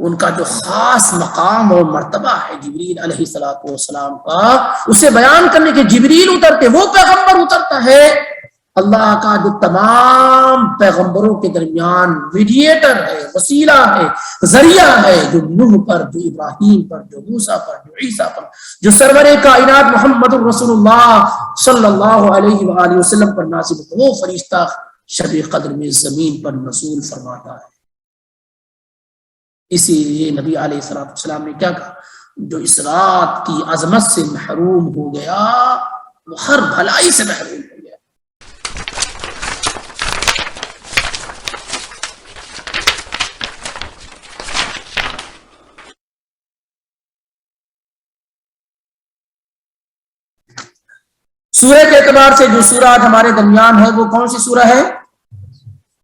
ان کا جو خاص مقام اور مرتبہ ہے جبریل علیہ السلام کا، اسے بیان کرنے کے جبریل اترتے، وہ پیغمبر اترتا ہے اللہ کا جو تمام پیغمبروں کے درمیان میڈیٹر ہے، وسیلہ ہے، ذریعہ ہے، جو نوح پر، جو ابراہیم پر، جو موسیٰ پر، جو عیسیٰ پر، جو سرور کائنات محمد رسول اللہ صلی اللہ علیہ وآلہ وسلم پر نازل ہو، وہ فرشتہ شب قدر میں زمین پر نزول فرماتا ہے۔ اسی لیے نبی علیہ السلام نے کیا کہا، جو اس رات کی عظمت سے محروم ہو گیا وہ ہر بھلائی سے محروم ہو گیا۔ سورہ کے اعتبار سے جو سورہ آج ہمارے درمیان ہے وہ کون سی سورہ ہے؟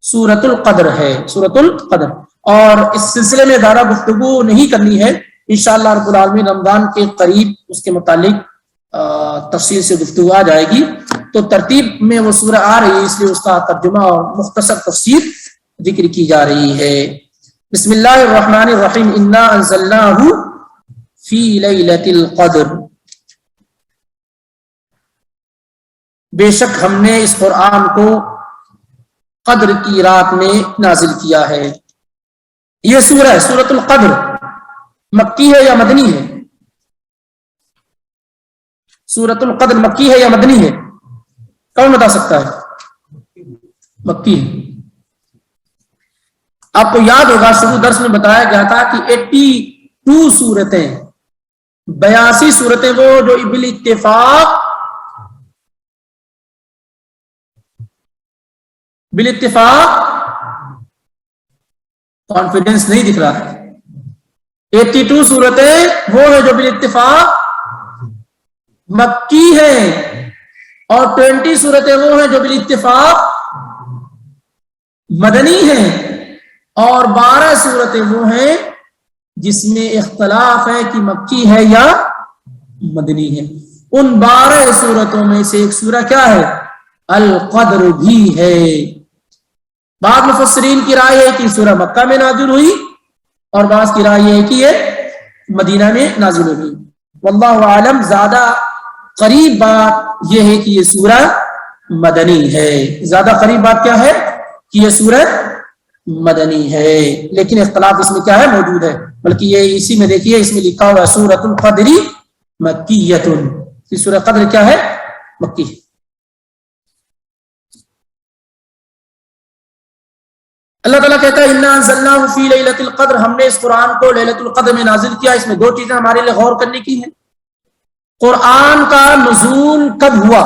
سورۃ القدر ہے، سورۃ القدر۔ اور اس سلسلے میں زیادہ گفتگو نہیں کرنی ہے، انشاءاللہ رب العالمین رمضان کے قریب اس کے متعلق تفصیل سے گفتگو آ جائے گی۔ تو ترتیب میں وہ سورہ آ رہی ہے، اس لیے اس کا ترجمہ اور مختصر تفسیر ذکر کی جا رہی ہے۔ بسم اللہ الرحمن الرحیم، انا انزلناہ فی لیلۃ القدر، بے شک ہم نے اس قرآن کو قدر کی رات میں نازل کیا ہے۔ یہ سورہ ہے سورۃ القدر، مکی ہے یا مدنی ہے؟ سورۃ القدر مکی ہے یا مدنی ہے؟ کون بتا سکتا ہے؟ مکی ہے۔ آپ کو یاد ہوگا شروع درس میں بتایا گیا تھا کہ 82 سورتیں، 82 سورتیں وہ جو بالاتفاق کانفیڈنس نہیں دکھ رہا ہے، 82 سورتیں وہ ہیں جو بالاتفاق مکی ہیں، اور 20 سورتیں وہ ہیں جو بالاتفاق مدنی ہیں، اور 12 سورتیں وہ ہیں جس میں اختلاف ہے کہ مکی ہے یا مدنی ہے۔ ان 12 سورتوں میں سے ایک سورہ کیا ہے؟ القدر بھی ہے۔ بعض مفسرین کی رائے ہے کہ سورہ مکہ میں نازل ہوئی، اور بعض کی رائے ہے کہ یہ مدینہ میں نازل ہوئی۔ واللہ عالم، زیادہ قریب بات یہ ہے کہ یہ سورہ مدنی ہے۔ زیادہ قریب بات کیا ہے؟ کہ یہ سورہ مدنی ہے، لیکن اختلاف اس میں کیا ہے؟ موجود ہے۔ بلکہ یہ اسی میں دیکھیے، اس میں لکھا ہوا سورۃ القدر مکیۃ، یہ سورہ قدر کیا ہے؟ مکی ہے۔ اللہ تعالیٰ کہتا ہے انا انزلناہ فی لیلۃ القدر، ہم نے اس قرآن کو لیلۃ القدر میں نازل کیا۔ اس میں 2 چیزیں ہمارے لیے غور کرنے کی ہیں۔ قرآن کا نزول کب ہوا؟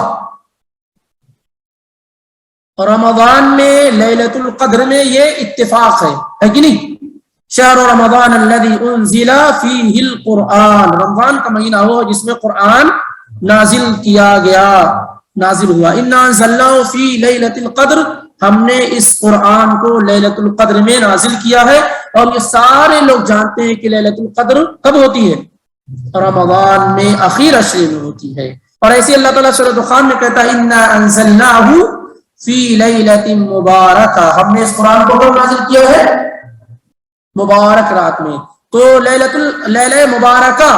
رمضان میں لیلۃ القدر میں، یہ اتفاق ہے کہ نہیں؟ شہر رمضان الذی انزل فیہ القرآن، رمضان کا مہینہ ہو جس میں قرآن نازل کیا گیا، نازل ہوا۔ انا انزلناہ فی لیلۃ القدر، ہم نے اس قرآن کو لیلۃ القدر میں نازل کیا ہے، اور یہ سارے لوگ جانتے ہیں کہ لیلۃ القدر کب ہوتی ہے؟ رمضان میں اخیر عشرے میں ہوتی ہے۔ اور ایسے اللہ تعالیٰ سورۃ دخان میں کہتا ہے انا انزلناہ فی لیلۃ مبارکہ، ہم نے اس قرآن کو کب نازل کیا ہے؟ مبارک رات میں۔ تو لیلہ مبارکہ،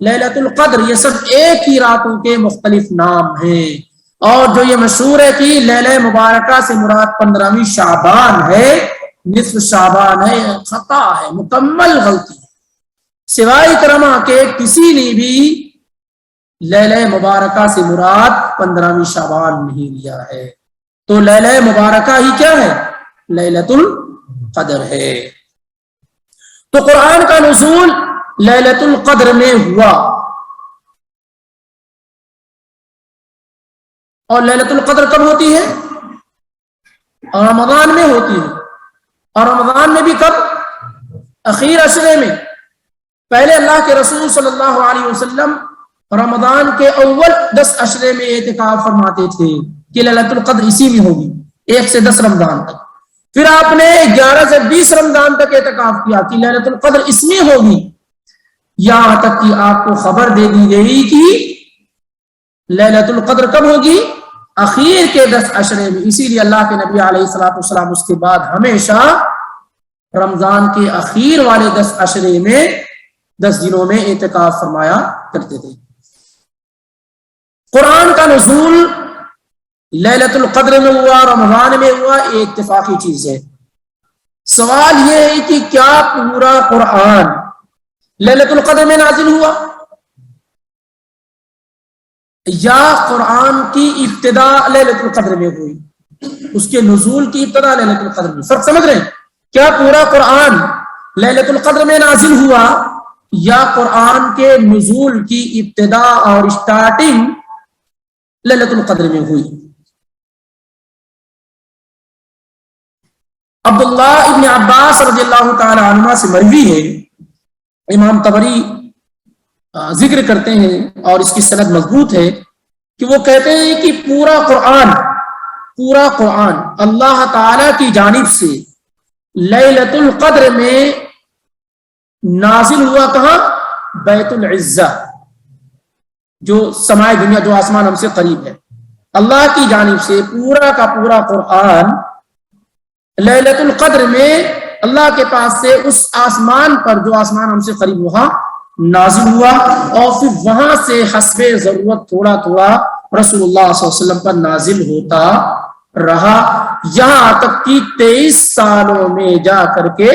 لیلۃ القدر، یہ سب ایک ہی راتوں کے مختلف نام ہیں۔ اور جو یہ مشہور ہے کہ لیلہ مبارکہ سے مراد 15ویں شعبان ہے، نصف شعبان ہے، خطا ہے، مکمل غلطی ہے۔ سوائے اکرمہ کے کسی نے بھی لیلہ مبارکہ سے مراد 15ویں شعبان نہیں لیا ہے۔ تو لیلہ مبارکہ ہی کیا ہے؟ لیلۃ القدر ہے۔ تو قرآن کا نزول لیلۃ القدر میں ہوا، اور لیلۃ القدر کب ہوتی ہے؟ رمضان میں ہوتی ہے۔ اور رمضان میں بھی کب؟ اخیر عشرے میں۔ پہلے اللہ کے رسول صلی اللہ علیہ وسلم رمضان کے اول 10 عشرے میں اعتکاف فرماتے تھے کہ لیلۃ القدر اسی میں ہوگی، 1 سے 10 رمضان تک۔ پھر آپ نے 11 سے 20 رمضان تک اعتکاف کیا کہ لیلۃ القدر اس میں ہوگی، یہاں تک کہ آپ کو خبر دے دی گئی کہ لیلۃ القدر کب ہوگی؟ اخیر کے 10 عشرے میں۔ اسی لیے اللہ کے نبی علیہ الصلوۃ والسلام اس کے بعد ہمیشہ رمضان کے اخیر والے 10 عشرے میں 10 دنوں میں اعتکاف فرمایا کرتے تھے۔ قرآن کا نزول لیلۃ القدر میں ہوا، رمضان میں ہوا، یہ اتفاقی چیز ہے۔ سوال یہ ہے کہ کیا پورا قرآن لیلۃ القدر میں نازل ہوا یا قرآن کی ابتدا لیلۃ القدر میں ہوئی؟ اس کے نزول کی ابتدا لیلۃ القدر میں، فرق سمجھ رہے ہیں؟ کیا پورا قرآن لیلۃ القدر میں نازل ہوا یا قرآن کے نزول کی ابتدا اور اسٹارٹنگ لیلۃ القدر میں ہوئی؟ عبداللہ ابن عباس رضی اللہ تعالی عنہ سے مروی ہے، امام طبری ذکر کرتے ہیں اور اس کی سند مضبوط ہے کہ وہ کہتے ہیں کہ پورا قرآن اللہ تعالی کی جانب سے لیلۃ القدر میں نازل ہوا۔ کہاں؟ بیت العزہ، جو سمائے دنیا، جو آسمان ہم سے قریب ہے۔ اللہ کی جانب سے پورا کا پورا قرآن لیلۃ القدر میں اللہ کے پاس سے اس آسمان پر جو آسمان ہم سے قریب وہاں نازل ہوا، اور پھر وہاں سے حسب ضرورت تھوڑا تھوڑا رسول اللہ صلی اللہ علیہ وسلم پر نازل ہوتا رہا، یہاں تک کہ 23 سالوں میں جا کر کے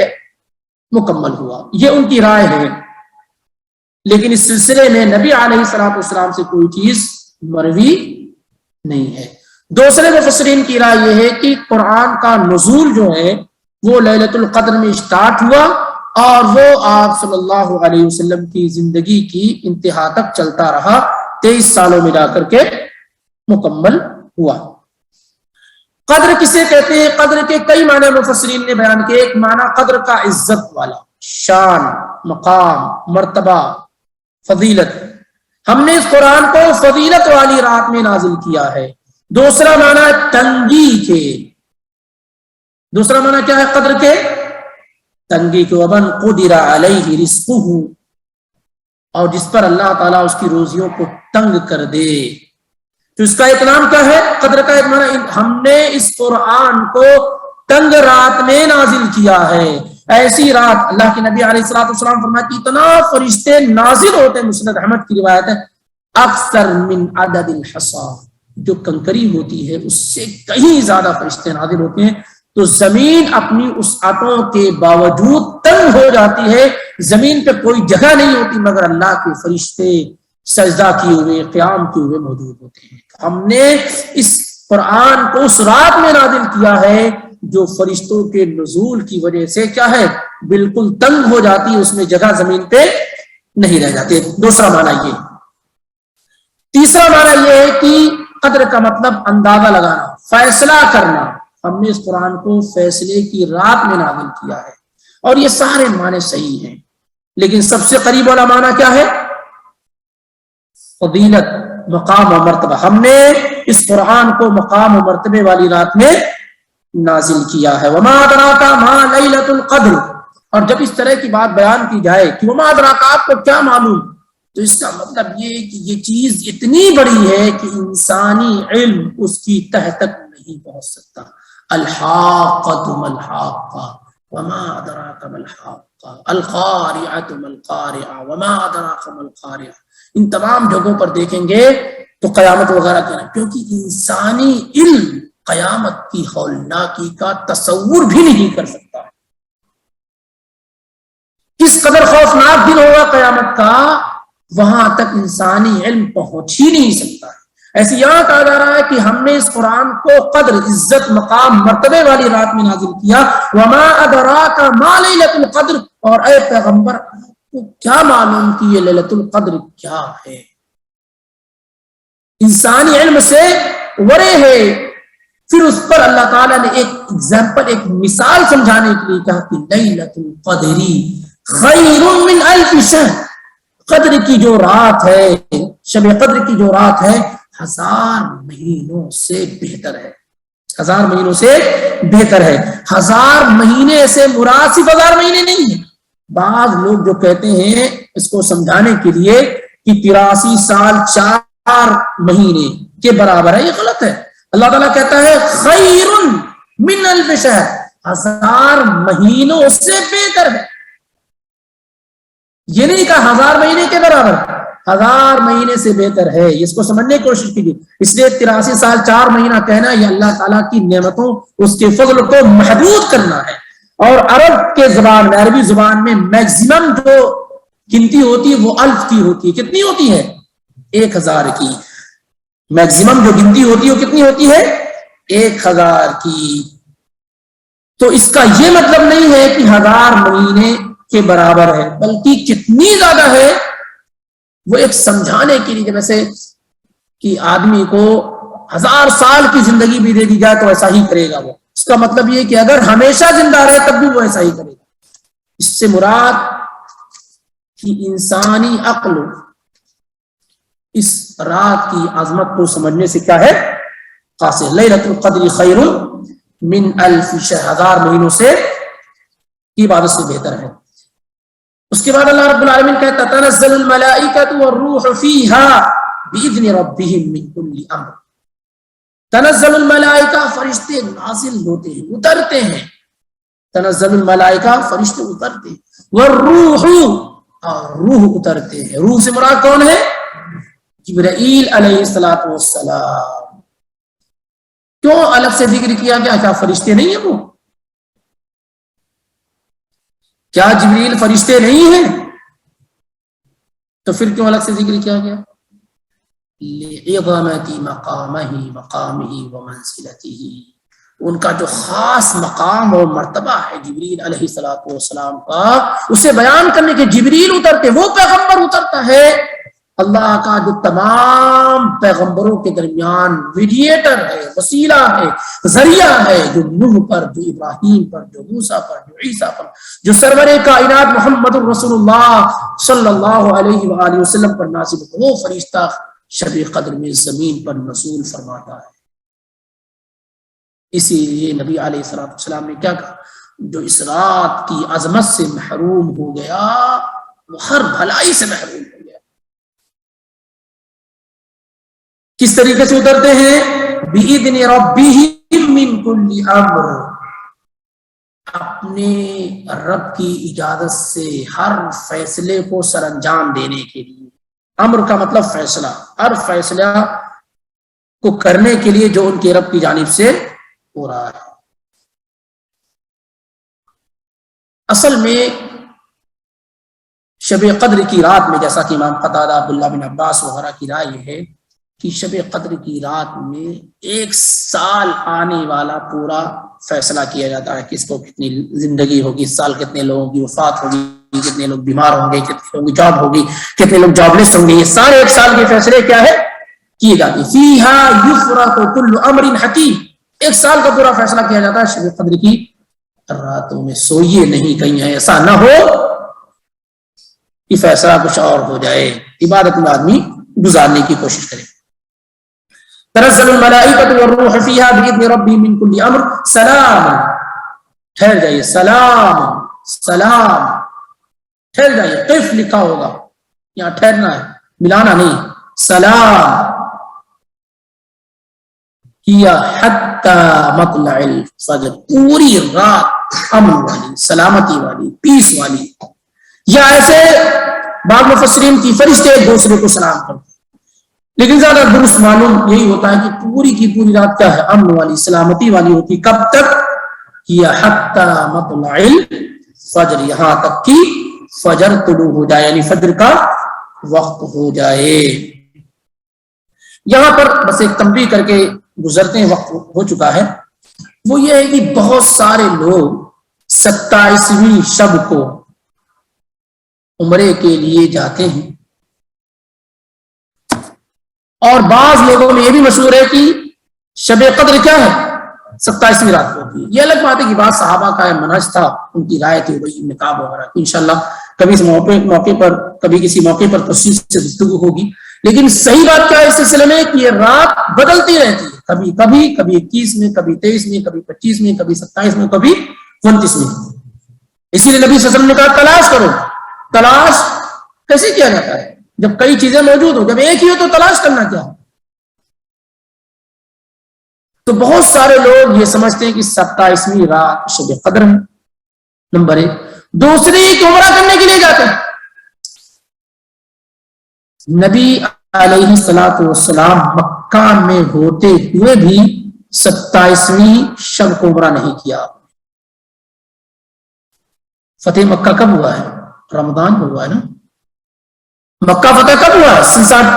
مکمل ہوا۔ یہ ان کی رائے ہے، لیکن اس سلسلے میں نبی علیہ الصلوۃ والسلام سے کوئی چیز مروی نہیں ہے۔ دوسرے مفسرین کی رائے یہ ہے کہ قرآن کا نزول جو ہے وہ لیلۃ القدر میں اسٹارٹ ہوا اور وہ آپ صلی اللہ علیہ وسلم کی زندگی کی انتہا تک چلتا رہا، 23 سالوں میں جا کر کے مکمل ہوا۔ قدر کسے کہتے ہیں؟ قدر کے کئی معنی مفسرین نے بیان کیے۔ ایک معنی قدر کا عزت والا، شان، مقام، مرتبہ، فضیلت۔ ہم نے اس قرآن کو فضیلت والی رات میں نازل کیا ہے۔ دوسرا معنی تنگی کے، دوسرا معنی کیا ہے قدر کے؟ تنگی کے، ومن قدر علیہ رزقہ، اور جس پر اللہ تعالیٰ اس کی روزیوں کو تنگ کر دے۔ تو اس کا ایک نام کیا ہے؟ قدر کا ایک معنی ہم نے اس قرآن کو تنگ رات میں نازل کیا ہے۔ ایسی رات اللہ کے نبی علیہ الصلوۃ والسلام فرماتے ہیں اتنا فرشتے نازل ہوتے ہیں، مسند احمد کی روایت ہے، اکثر من عدد الحصا، جو کنکری ہوتی ہے اس سے کہیں زیادہ فرشتے نازل ہوتے ہیں۔ تو زمین اپنی وسعتوں کے باوجود تنگ ہو جاتی ہے، زمین پہ کوئی جگہ نہیں ہوتی مگر اللہ کے فرشتے سجدہ کیے ہوئے، قیام کیے ہوئے موجود ہوتے ہیں۔ ہم نے اس قرآن کو اس رات میں نازل کیا ہے جو فرشتوں کے نزول کی وجہ سے کیا ہے، بالکل تنگ ہو جاتی ہے، اس میں جگہ زمین پہ نہیں رہ جاتی۔ دوسرا معنی یہ۔ تیسرا معنی یہ ہے کہ قدر کا مطلب اندازہ لگانا، فیصلہ کرنا۔ ہم نے اس قرآن کو فیصلے کی رات میں نازل کیا ہے، اور یہ سارے معنی صحیح ہیں، لیکن سب سے قریب والا معنی کیا ہے؟ فضیلت، مقام و مرتبہ۔ ہم نے اس قرآن کو مقام و مرتبے والی رات میں نازل کیا ہے۔ وما ادراک ما لیلۃ القدر، اور جب اس طرح کی بات بیان کی جائے کہ وما ادراک، آپ کو کیا معلوم، تو اس کا مطلب یہ کہ یہ چیز اتنی بڑی ہے کہ انسانی علم اس کی تہ تک نہیں پہنچ سکتا۔ الحاقۃ ما الحاقۃ وما ادراک ما الحاقۃ القارعۃ ما القارعۃ وما ادراک ما القارعۃ۔ ان تمام جگہوں پر دیکھیں گے تو قیامت وغیرہ کہنا، کیونکہ انسانی علم قیامت کی ہولناکی کا تصور بھی نہیں کر سکتا۔ کس قدر خوفناک دن ہوگا قیامت کا، وہاں تک انسانی علم پہنچ ہی نہیں سکتا ہے۔ ایسے یہاں کہا جا رہا ہے کہ ہم نے اس قرآن کو قدر، عزت، مقام، مرتبے والی رات میں نازل کیا۔ وما ادراک ما لیلۃ القدر، اور اے پیغمبر کو کیا معلوم کہ یہ لیلۃ القدر کیا ہے؟ انسانی علم سے ورے ہے۔ پھر اس پر اللہ تعالیٰ نے ایک ایگزامپل، ایک مثال سمجھانے کے لیے کہا کہ لیلۃ القدر خیر من الف شہر، قدر کی جو رات ہے، شب قدر کی جو رات ہے، 1000 مہینوں سے بہتر ہے۔ 1000 مہینوں سے بہتر ہے۔ 1000 مہینے سے مراد صرف 1000 مہینے نہیں ہے۔ بعض لوگ جو کہتے ہیں اس کو سمجھانے کے لیے کہ 83 سال 4 مہینے کے برابر ہے، یہ غلط ہے۔ اللہ تعالیٰ کہتا ہے خیر من الف شہر، 1000 مہینوں سے بہتر ہے. یہ نہیں کہا 1000 مہینے کے برابر، 1000 مہینے سے بہتر ہے. اس کو سمجھنے کی کوشش کیجیے. اس لیے 83 سال 4 مہینہ کہنا یہ اللہ تعالیٰ کی نعمتوں، اس کے فضل کو محدود کرنا ہے. اور عرب کے زبان میں، عربی زبان میں میکسیمم جو گنتی ہوتی ہے وہ الف کی ہوتی ہے. کتنی ہوتی ہے؟ 1000 کی. میکسیمم جو گنتی ہوتی ہے وہ کتنی ہوتی ہے؟ 1000 کی. تو اس کا یہ مطلب نہیں ہے کہ 1000 مہینے کے برابر ہے، بلکہ کتنی زیادہ ہے وہ ایک سمجھانے کے لیے. جیسے کہ آدمی کو 1000 سال کی زندگی بھی دے دی جائے تو ایسا ہی کرے گا. وہ اس کا مطلب یہ کہ اگر ہمیشہ زندہ رہے تب بھی وہ ایسا ہی کرے گا. اس سے مراد کہ انسانی عقل اس رات کی عظمت کو سمجھنے سے کیا ہے؟ قاصر. لیلۃ القدر خیر من الف شہر، 1000 مہینوں سے کی عبادت سے بہتر ہے. اس کے بعد اللہ رب العالمین کہتا ہے تنزل الملائکۃ والروح فیہا باذن ربہم من کل امر. تنزل الملائکہ، فرشتے نازل ہوتے ہیں، اترتے ہیں. تنزل الملائکہ، فرشتے اترتے ہیں. والروح، اور روح اترتے ہیں. روح سے مراد کون ہے؟ جبرائیل علیہ السلام. کیوں الگ سے ذکر کیا گیا؟ کیا فرشتے نہیں ہیں وہ؟ کیا جبریل فرشتے نہیں ہیں؟ تو پھر کیوں الگ سے ذکر کیا گیا؟ لعظمت مقامہ ومنزلتہ، ان کا جو خاص مقام اور مرتبہ ہے جبریل علیہ السلام کا، اسے بیان کرنے کے جبریل اترتے. وہ پیغمبر اترتا ہے اللہ کا جو تمام پیغمبروں کے درمیان میڈیٹر ہے، وسیلہ ہے، ذریعہ ہے، جو نوح پر، جو ابراہیم پر، جو موسیٰ پر، جو عیسیٰ پر، جو سرور کائنات محمد رسول اللہ صلی اللہ علیہ وآلہ وسلم پر نازل ہو. وہ فرشتہ شب قدر میں زمین پر نزول فرماتا ہے. اسی لیے نبی علیہ السلام نے کیا کہا؟ جو اس رات کی عظمت سے محروم ہو گیا وہ ہر بھلائی سے محروم ہو گیا. کس طریقے سے اترتے ہیں؟ بِإِذْنِ رَبِّهِمْ مِنْ كُلِّ أَمْرٍ، اپنے رب کی اجازت سے ہر فیصلے کو سر انجام دینے کے لیے. امر کا مطلب فیصلہ، ہر فیصلہ کو کرنے کے لیے جو ان کے رب کی جانب سے ہو رہا ہے. اصل میں شب قدر کی رات میں، جیسا کہ امام قتادہ، عبداللہ بن عباس وغیرہ کی رائے یہ ہے کہ شب قدر کی رات میں 1 سال آنے والا پورا فیصلہ کیا جاتا ہے. کس کو کتنی زندگی ہوگی، اس سال کتنے لوگوں کی وفات ہوگی، کتنے لوگ بیمار ہوں گے، کتنے لوگوں کی جاب ہوگی، کتنے لوگ جاب لیس ہوں گے. یہ سارے 1 سال کے فیصلے کیا ہے؟ کیے جاتے ہیں. فیہا یفرق کل امر حکیم، 1 سال کا پورا فیصلہ کیا جاتا ہے شب قدر کی راتوں میں. سوئیے نہیں کہیں ایسا نہ ہو کہ فیصلہ کچھ اور ہو جائے. عبادت میں آدمی گزارنے کی کوشش کرے. تنزل الملائکۃ والروح فیہا باذن ربہم من کل امر سلام. ٹھہر جائیے، سلام سلام، ٹھہر جائیے. قف لکھا ہوگا، یہاں ٹھہرنا ہے، ملانا نہیں. سلام کیا حتی مطلع الفجر، پوری رات امن والی، سلامتی والی، پیس والی. یا ایسے بعض مفسرین کی فرشتے ایک دوسرے کو سلام کرتے، لیکن زیادہ درست معلوم یہی ہوتا ہے کہ پوری کی پوری رات کیا ہے؟ امن والی، سلامتی والی ہوتی. کب تک؟ یا حتی مطلع الفجر، یہاں تک کہ فجر طلوع ہو جائے، یعنی فجر کا وقت ہو جائے. یہاں پر بس ایک تنبیہ کر کے گزرتے ہیں، وقت ہو چکا ہے. وہ یہ ہے کہ بہت سارے لوگ 27ویں شب کو عمرے کے لیے جاتے ہیں، اور بعض لوگوں میں یہ بھی مشہور ہے کہ شب قدر کیا ہے؟ 27ویں رات ہوتی ہے. یہ الگ بات ہے کہ بعض صحابہ کا منہج تھا، ان کی رائے تھی وہی نقاب وغیرہ. انشاءاللہ کبھی اس موقع پر، کبھی کسی موقع پر تفصیل سے گفتگو ہوگی. لیکن صحیح بات کیا ہے اس سلسلے میں کہ یہ رات بدلتی رہتی ہے، کبھی 21 میں، کبھی 23 میں، کبھی 25 میں، کبھی 27 میں، کبھی 29 میں. اسی لیے نبی صلی اللہ علیہ وسلم نے کہا تلاش کرو. تلاش کیسے کیا جاتا ہے؟ جب کئی چیزیں موجود ہو، جب ایک ہی ہو تو تلاش کرنا کیا؟ تو بہت سارے لوگ یہ سمجھتے ہیں کہ 27ویں رات شب قدر ہے، نمبر 1۔ دوسری کہ عمرہ کرنے کے لیے جاتے ہیں۔ نبی علیہ الصلوۃ والسلام مکہ میں ہوتے ہوئے بھی 27ویں شب کو عمرہ نہیں کیا۔ فتح مکہ کب ہوا ہے؟ رمضان میں ہوا ہے نا۔ مکہ فتح کب ہوا ہے؟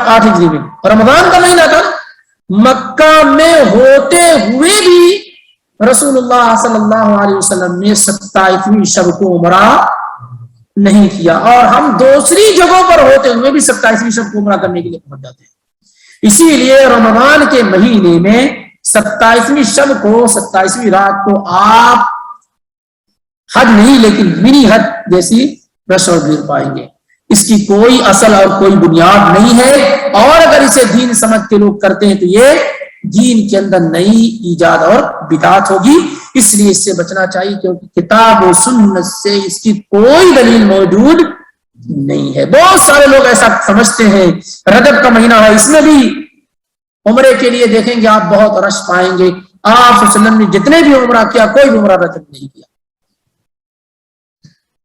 8 ہجری میں، رمضان کا مہینہ تھا۔ مکہ میں ہوتے ہوئے بھی رسول اللہ صلی اللہ علیہ وسلم نے 27ویں شب کو عمرہ نہیں کیا، اور ہم دوسری جگہوں پر ہوتے ہوئے بھی 27ویں شب کو عمرہ کرنے کے لیے پہنچ جاتے ہیں۔ اسی لیے رمضان کے مہینے میں 27ویں شب کو، 27ویں رات کو آپ حج نہیں لیکن منی حج جیسی رش اور بھیڑ پائیں گے۔ اس کی کوئی اصل اور کوئی بنیاد نہیں ہے، اور اگر اسے دین سمجھ کے لوگ کرتے ہیں تو یہ دین کے اندر نئی ایجاد اور بدعت ہوگی۔ اس لیے اس سے بچنا چاہیے، کیونکہ کتاب و سنت سے اس کی کوئی دلیل موجود نہیں ہے۔ بہت سارے لوگ ایسا سمجھتے ہیں رجب کا مہینہ ہے، اس میں بھی عمرے کے لیے دیکھیں گے آپ بہت رش پائیں گے۔ آپ صلی اللہ علیہ وسلم نے جتنے بھی عمرہ کیا، کوئی بھی عمرہ رجب نہیں کیا،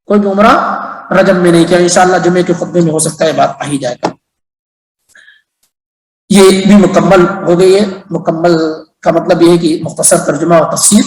کوئی بھی عمرہ رجب میں نہیں کیا۔ انشاءاللہ جمعے کے خطبے میں ہو سکتا ہے بات آ ہی جائے گا۔ یہ بھی مکمل ہو گئی ہے۔ مکمل کا مطلب یہ ہے کہ مختصر ترجمہ اور تفسیر